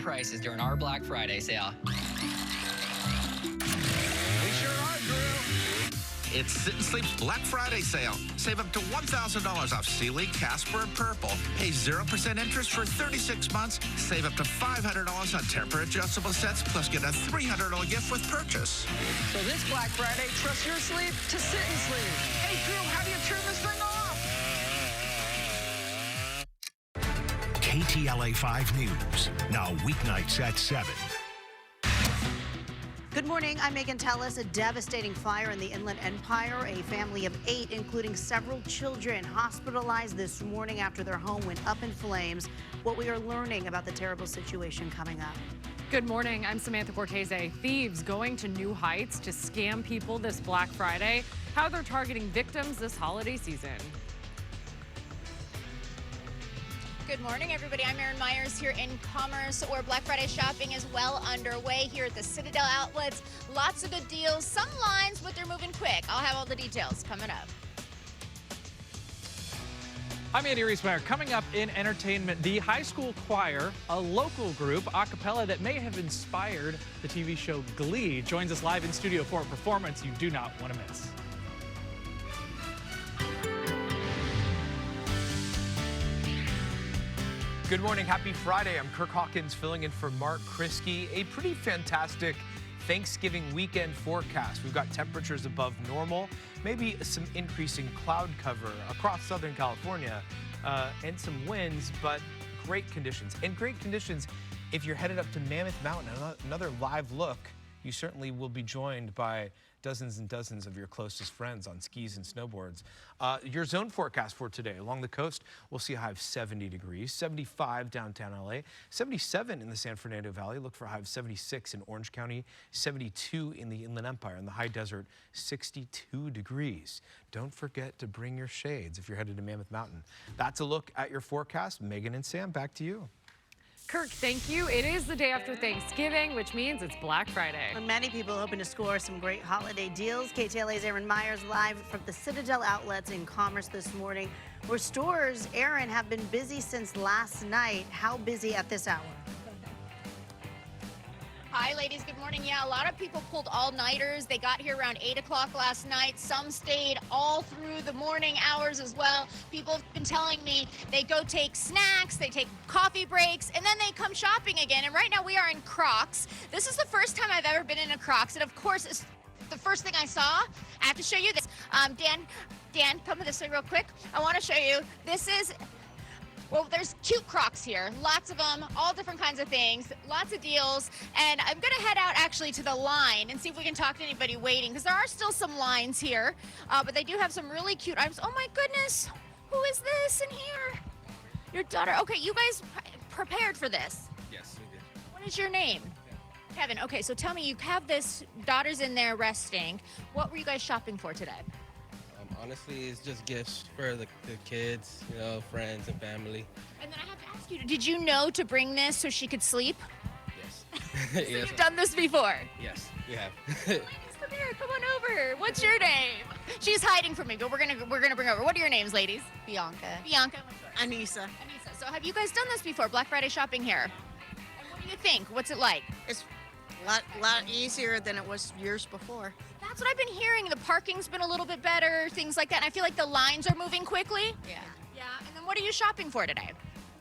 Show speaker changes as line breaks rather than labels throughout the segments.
prices during our Black Friday sale.
They sure are, Drew.
It's Sit and Sleep's Black Friday sale. Save up to $1,000 off Sealy, Casper, and Purple. Pay 0% interest for 36 months. Save up to $500 on temperature-adjustable sets, plus get a $300 gift with purchase.
So this Black Friday, trust your sleep to Sit and Sleep. Hey, Drew, how do you turn this thing off?
KTLA 5 News, now weeknights at 7.
Good morning, I'm Megan Tellis. A devastating fire in the Inland Empire. A family of 8, including several children, hospitalized this morning after their home went up in flames. What we are learning about the terrible situation coming up.
Good morning, I'm Samantha Cortese. Thieves going to new heights to scam people this Black Friday. How they're targeting victims this holiday season.
Good morning, everybody. I'm Erin Myers here in Commerce, where Black Friday shopping is well underway here at the Citadel outlets. Lots of good deals, some lines, but they're moving quick. I'll have all the details coming up.
I'm Andy Reesmeyer. Coming up in entertainment, the high school choir, a local group, a cappella that may have inspired the TV show Glee, joins us live in studio for a performance you do not want to miss.
Good morning, happy Friday. I'm Kirk Hawkins filling in for Mark Kriske. A pretty fantastic Thanksgiving weekend forecast. We've got temperatures above normal, maybe some increasing cloud cover across Southern California, and some winds, but great conditions. And great conditions if you're headed up to Mammoth Mountain. Another live look. You certainly will be joined by dozens and dozens of your closest friends on skis and snowboards. Your zone forecast for today along the coast, we'll see a high of 70 degrees, 75 downtown LA, 77 in the San Fernando Valley. Look for a high of 76 in Orange County, 72 in the Inland Empire. In the high desert, 62 degrees. Don't forget to bring your shades if you're headed to Mammoth Mountain. That's a look at your forecast. Megan and Sam, back to you.
Kirk, thank you. It is the day after Thanksgiving, which means it's Black Friday.
Many people hoping to score some great holiday deals. KTLA's Erin Myers live from the Citadel outlets in Commerce this morning, where stores, Erin, have been busy since last night. How busy at this hour?
Hi, ladies. Good morning. Yeah, a lot of people pulled all-nighters. They got here around 8 o'clock last night. Some stayed all through the morning hours as well. People have been telling me they go take snacks, they take coffee breaks, and then they come shopping again. And right now we are in Crocs. This is the first time I've ever been in a Crocs. And of course, it's the first thing I saw. I have to show you this. Dan, come this way real quick. I want to show you. This is... Well, there's cute Crocs here, lots of them, all different kinds of things, lots of deals, and I'm gonna head out actually to the line and see if we can talk to anybody waiting, because there are still some lines here, but they do have some really cute items. Oh my goodness, who is this in here? Your daughter. Okay, you guys prepared for this?
Yes, we did.
What is your name? Kevin. Okay, so tell me, you have this, daughter's in there resting. What were you guys shopping for today?
Honestly, it's just gifts for the kids, you know, friends and family.
And then I have to ask you, did you know to bring this so she could sleep?
Yes.
So
Yes.
you've done this before?
Yes, we have.
Come here, come on over. What's your name? She's hiding from me, but we're gonna bring her over. What are your names, ladies?
Bianca.
Bianca. What's yours?
Anissa.
Anissa. So have you guys done this before, Black Friday shopping here? And what do you think? What's it like?
It's a lot easier than it was years before.
That's what I've been hearing. The parking's been a little bit better, things like that. And I feel like the lines are moving quickly.
Yeah.
Yeah. And then what are you shopping for today?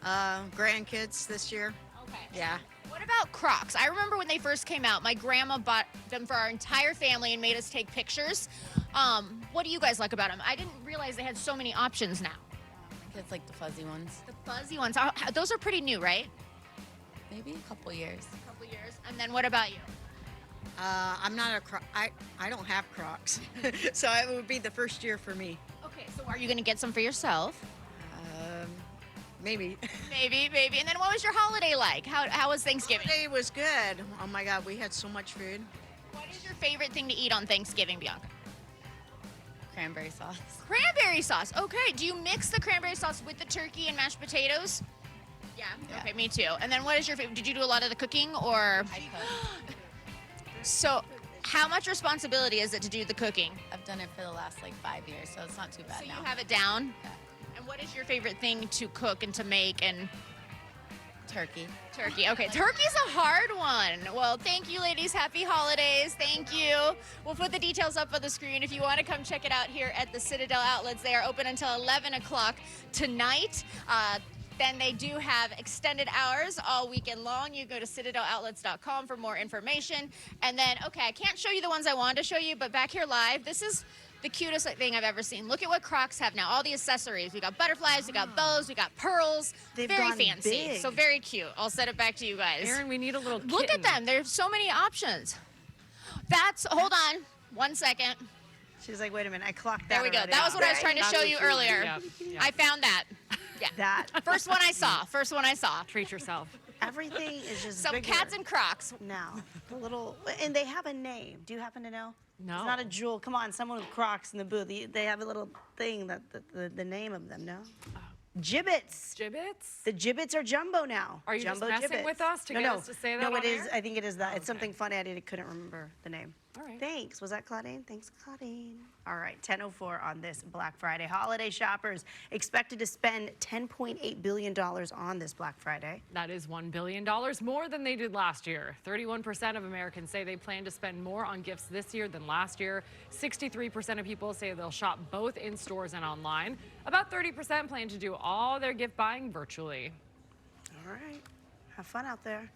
Grandkids this year.
Okay.
Yeah.
What about Crocs? I remember when they first came out, my grandma bought them for our entire family and made us take pictures. What do you guys like about them? I didn't realize they had so many options now.
Kids like the fuzzy ones.
The fuzzy ones. Those are pretty new, right?
Maybe a couple years.
A couple years. And then what about you?
I'm not I don't have Crocs, so it would be the first year for me.
Okay, so are you going to get some for yourself?
Maybe.
Maybe. And then what was your holiday like? How was Thanksgiving?
Holiday was good. Oh my God, we had so much food.
What is your favorite thing to eat on Thanksgiving, Bianca?
Cranberry sauce.
Cranberry sauce. Okay, do you mix the cranberry sauce with the turkey and mashed potatoes? Yeah. Okay, me too. And then what is your favorite? Did you do a lot of the cooking or?
I cooked.
So how much responsibility is it to do the cooking?
I've done it for the last like 5 years, so it's not too bad
so
now.
You have it down?
Yeah.
And what is your favorite thing to cook and to make? And
Turkey.
Turkey. Okay, turkey's a hard one. Well, thank you, ladies. Happy holidays. Thank you. We'll put the details up on the screen if you want to come check it out here at the Citadel Outlets. They are open until 11 o'clock tonight. Then they do have extended hours all weekend long. You go to citadeloutlets.com for more information. And then, okay, I can't show you the ones I wanted to show you, but back here live, this is the cutest thing I've ever seen. Look at what Crocs have now. All the accessories. We got butterflies, we got bows, we got pearls.
They've
very
gone
fancy.
big.
So very cute. I'll set it back to you guys.
Aaron, we need a little kitten.
Look at them. There's so many options. Hold on 1 second.
She's like, wait a minute, I clocked that.
There we go.
already.
That was what I was trying to show you earlier.
Yep.
I found that. Yeah.
That.
First one I saw.
Treat yourself.
Everything is just
Some
bigger
cats and Crocs.
now. The little, and they have a name. Do you happen to know?
No.
It's not a jewel. Come on, someone with Crocs in the booth. They have a little thing that the name of them. No. Gibbets.
Gibbets?
The gibbets are jumbo now.
Are you
jumbo
just messing
gibbets.
with us to
no,
get
no.
us to say that
No,
on
it is.
air?
I think it is that.
Oh,
It's something funny. I couldn't remember the name.
All right.
Thanks. Was that Claudine? Thanks, Claudine. All right, 10:04 on this Black Friday. Holiday shoppers expected to spend $10.8 billion on this Black Friday.
That is $1 billion more than they did last year. 31% of Americans say they plan to spend more on gifts this year than last year. 63% of people say they'll shop both in stores and online. About 30% plan to do all their gift buying virtually.
All right. Have fun out there.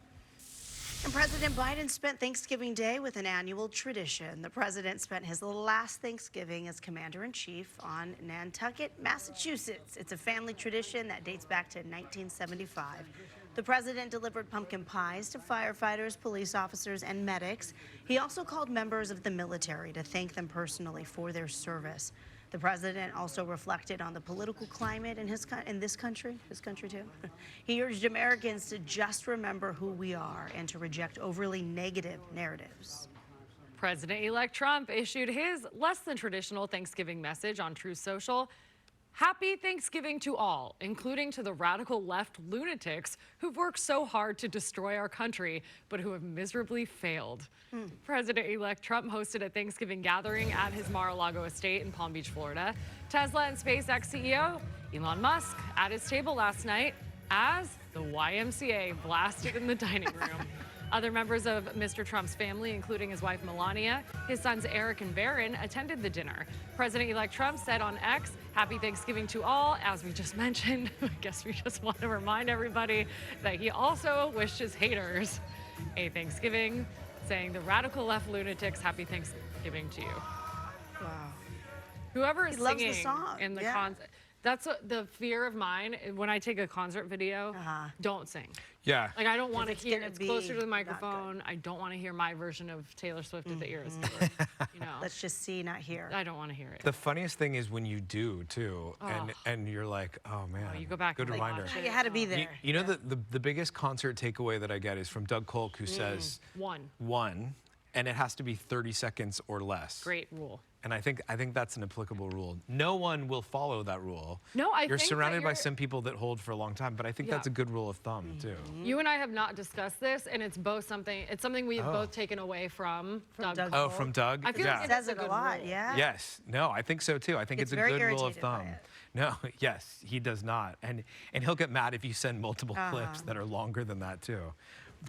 And President Biden spent Thanksgiving Day with an annual tradition. The president spent his last Thanksgiving as commander-in-chief on Nantucket, Massachusetts. It's a family tradition that dates back to 1975. The president delivered pumpkin pies to firefighters, police officers, and medics. He also called members of the military to thank them personally for their service. The president also reflected on the political climate in this country too. He urged Americans to just remember who we are and to reject overly negative narratives.
President-elect Trump issued his less than traditional Thanksgiving message on Truth Social. Happy Thanksgiving to all, including to the radical left lunatics who've worked so hard to destroy our country, but who have miserably failed. President-elect Trump hosted a Thanksgiving gathering at his Mar-a-Lago estate in Palm Beach, Florida. Tesla and SpaceX CEO Elon Musk at his table last night as the YMCA blasted in the dining room. Other members of Mr. Trump's family, including his wife Melania, his sons Eric and Barron, attended the dinner. President-elect Trump said on X, "Happy Thanksgiving to all." As we just mentioned, I guess we just want to remind everybody that he also wished his haters a Thanksgiving, saying, "The radical left lunatics, happy Thanksgiving to you."
Wow.
Whoever is
He loves the
singing
song,
in the
yeah.
concert, that's the fear of mine. When I take a concert video, don't sing.
Yeah.
Like, I don't want to
it's
hear,
gonna
it's closer to
be
the
not
microphone. I don't want to hear my version of Taylor Swift at the ears. You know,
Let's just see, not hear.
I don't want to hear it.
The funniest thing is when you do too, and you're like, oh man.
You go back
Good
and
reminder.
watch
You had to be there.
You know the biggest concert takeaway that I get is from Doug Kolk, who says one, and it has to be 30 seconds or less.
Great rule.
And I think that's an applicable rule. No one will follow that rule.
No, I
You're
think
surrounded
that
by
you're-
some people that hold for a long time, but I think that's a good rule of thumb too.
You and I have not discussed this, and it's something we have both taken away from Doug.
Doug.
Oh, from Doug?
I feel
yeah.
like
It says
it's
it a
good
lot,
rule.
yeah.
Yes. No, I think so too. I think
Gets
it's a
very
good rule of
irritated by
thumb.
it.
No, yes, he does not. And he'll get mad if you send multiple clips that are longer than that too.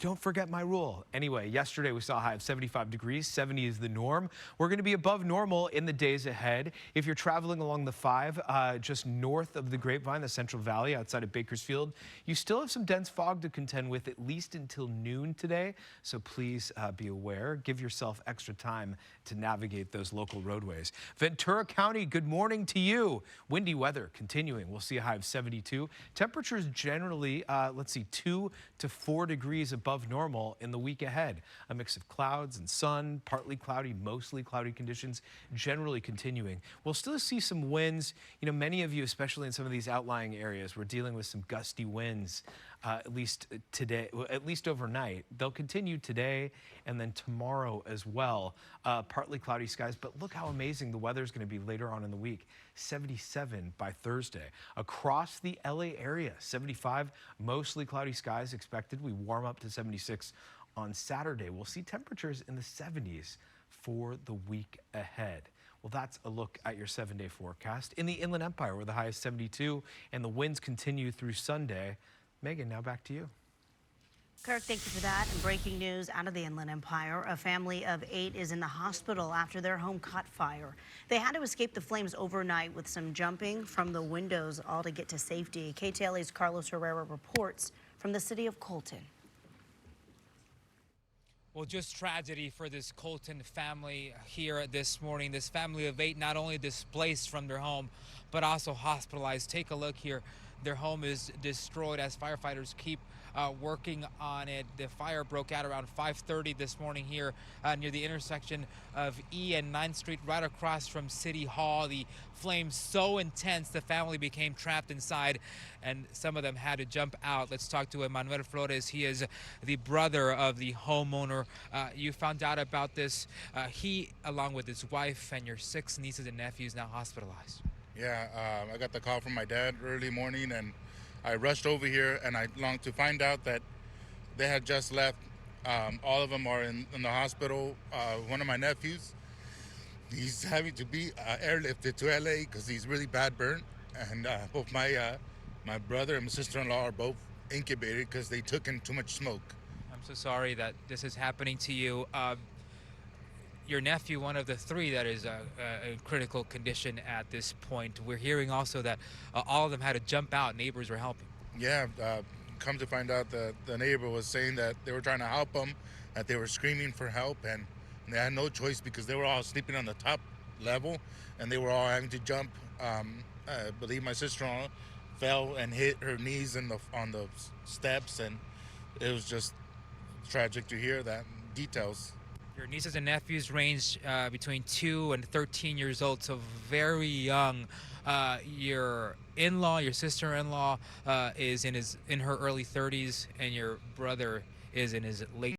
Don't forget my rule. Anyway, yesterday we saw a high of 75 degrees. 70 is the norm. We're going to be above normal in the days ahead. If you're traveling along the 5, just north of the Grapevine, the Central Valley outside of Bakersfield, you still have some dense fog to contend with at least until noon today. So please be aware. Give yourself extra time to navigate those local roadways. Ventura County, good morning to you. Windy weather continuing. We'll see a high of 72. Temperatures generally, 2 to 4 degrees above normal in the week ahead. A mix of clouds and sun, partly cloudy, mostly cloudy conditions generally continuing. We'll still see some winds. You know, many of you, especially in some of these outlying areas, we're dealing with some gusty winds, at least today, at least overnight. They'll continue today and then tomorrow as well. Partly cloudy skies, but look how amazing the weather is going to be later on in the week. 77 by Thursday. Across the LA area, 75, mostly cloudy skies expected. We warm up to 76 on Saturday. We'll see temperatures in the 70s for the week ahead. Well, that's a look at your 7-day forecast. In the Inland Empire, where the high is 72 and the winds continue through Sunday. Megan, now back to you.
Kirk, thank you for that. And breaking news out of the Inland Empire. A family of 8 is in the hospital after their home caught fire. They had to escape the flames overnight with some jumping from the windows, all to get to safety. KTLA's Carlos Herrera reports from the city of Colton.
Well, just tragedy for this Colton family here this morning. This family of 8 not only displaced from their home, but also hospitalized. Take a look here. Their home is destroyed as firefighters keep working on it. The fire broke out around 5:30 this morning here near the intersection of E and 9th Street, right across from City Hall. The flames so intense, the family became trapped inside, and some of them had to jump out. Let's talk to Emmanuel Flores. He is the brother of the homeowner. You found out about this. He, along with his wife and your 6 nieces and nephews, now hospitalized.
Yeah, I got the call from my dad early morning, and I rushed over here, and I longed to find out that they had just left. All of them are in the hospital. One of my nephews, he's having to be airlifted to LA because he's really bad burn. And both my brother and my sister-in-law are both incubated because they took in too much smoke.
I'm so sorry that this is happening to you. Your nephew, one of the 3 that is in critical condition at this point. We're hearing also that all of them had to jump out. Neighbors were helping.
Yeah, come to find out that the neighbor was saying that they were trying to help them, that they were screaming for help, and they had no choice because they were all sleeping on the top level, and they were all having to jump. I believe my sister-in-law fell and hit her knees on the steps, and it was just tragic to hear that details.
Your nieces and nephews range between 2 and 13 years old, so very young. Your in-law, your sister-in-law, is in her early 30s, and your brother is in his late